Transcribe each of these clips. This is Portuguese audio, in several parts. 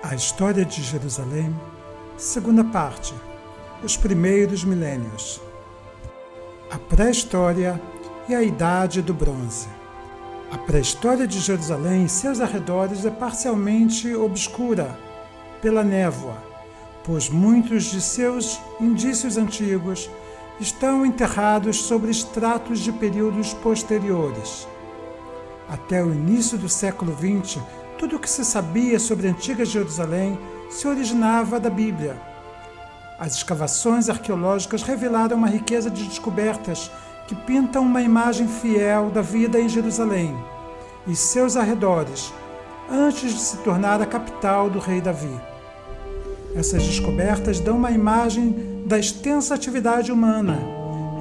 A história de Jerusalém, segunda parte, os primeiros milênios. A pré-história e a idade do bronze. A pré-história de Jerusalém e seus arredores é parcialmente obscura pela névoa, pois muitos de seus indícios antigos estão enterrados sobre estratos de períodos posteriores. Até o início do século XX, tudo o que se sabia sobre a antiga Jerusalém se originava da Bíblia. As escavações arqueológicas revelaram uma riqueza de descobertas que pintam uma imagem fiel da vida em Jerusalém e seus arredores, antes de se tornar a capital do rei Davi. Essas descobertas dão uma imagem da extensa atividade humana,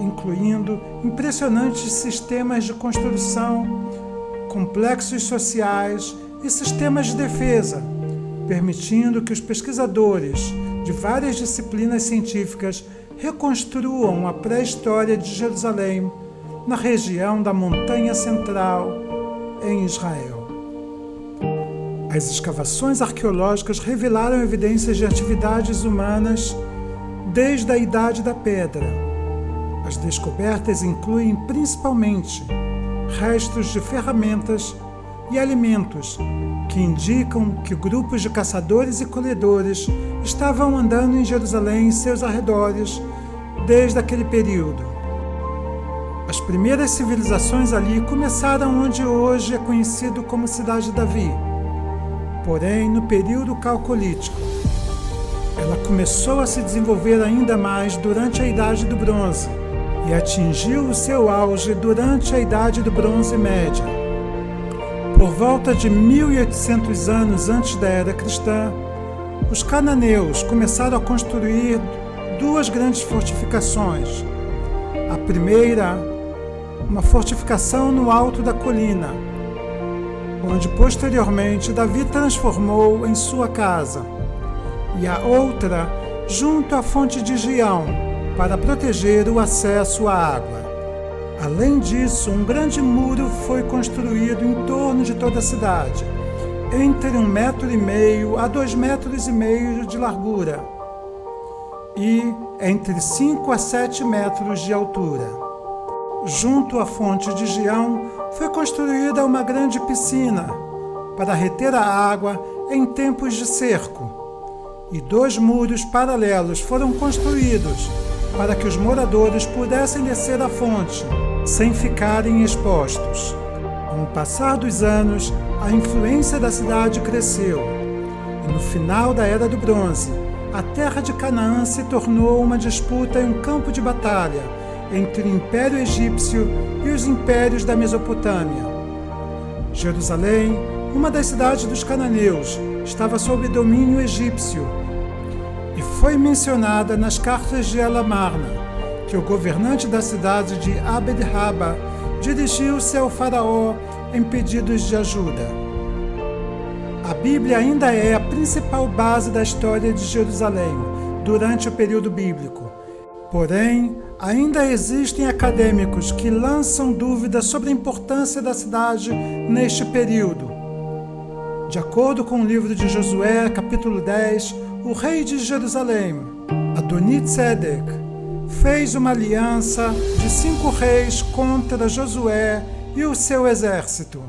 incluindo impressionantes sistemas de construção, complexos sociais e sistemas de defesa, permitindo que os pesquisadores de várias disciplinas científicas reconstruam a pré-história de Jerusalém na região da Montanha Central, em Israel. As escavações arqueológicas revelaram evidências de atividades humanas desde a Idade da Pedra. As descobertas incluem principalmente restos de ferramentas e alimentos que indicam que grupos de caçadores e colhedores estavam andando em Jerusalém e seus arredores desde aquele período. As primeiras civilizações ali começaram onde hoje é conhecido como Cidade de Davi, porém no período calcolítico. Ela começou a se desenvolver ainda mais durante a Idade do Bronze e atingiu o seu auge durante a Idade do Bronze Média. Por volta de 1800 anos antes da Era Cristã, os cananeus começaram a construir duas grandes fortificações. A primeira, uma fortificação no alto da colina, onde posteriormente Davi transformou em sua casa, e a outra junto à fonte de Gião, para proteger o acesso à água. Além disso, um grande muro foi construído em torno de toda a cidade, entre 1,5 metro a 2,5 metros de largura e entre 5 a 7 metros de altura. Junto à fonte de Gião foi construída uma grande piscina para reter a água em tempos de cerco, e 2 muros paralelos foram construídos para que os moradores pudessem descer a fonte sem ficarem expostos. Com o passar dos anos, a influência da cidade cresceu, e no final da Era do Bronze, a terra de Canaã se tornou uma disputa e um campo de batalha entre o Império Egípcio e os impérios da Mesopotâmia. Jerusalém, uma das cidades dos cananeus, estava sob domínio egípcio e foi mencionada nas cartas de El-Amarna, que o governante da cidade de Abed-Raba dirigiu-se ao faraó em pedidos de ajuda. A Bíblia ainda é a principal base da história de Jerusalém durante o período bíblico. Porém, ainda existem acadêmicos que lançam dúvidas sobre a importância da cidade neste período. De acordo com o livro de Josué, capítulo 10, o rei de Jerusalém, Adoni-Tzedek, fez uma aliança de 5 reis contra Josué e o seu exército.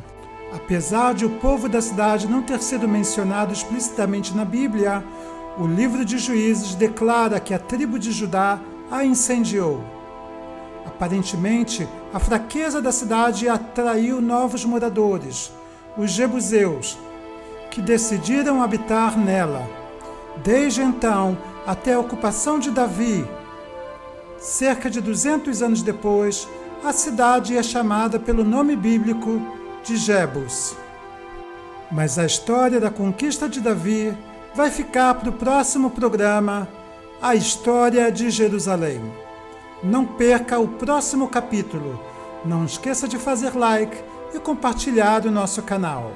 Apesar de o povo da cidade não ter sido mencionado explicitamente na Bíblia, o livro de Juízes declara que a tribo de Judá a incendiou. Aparentemente, a fraqueza da cidade atraiu novos moradores, os jebuseus, que decidiram habitar nela. Desde então, até a ocupação de Davi, cerca de 200 anos depois, a cidade é chamada pelo nome bíblico de Jebus. Mas a história da conquista de Davi vai ficar para o próximo programa, A História de Jerusalém. Não perca o próximo capítulo. Não esqueça de fazer like e compartilhar o nosso canal.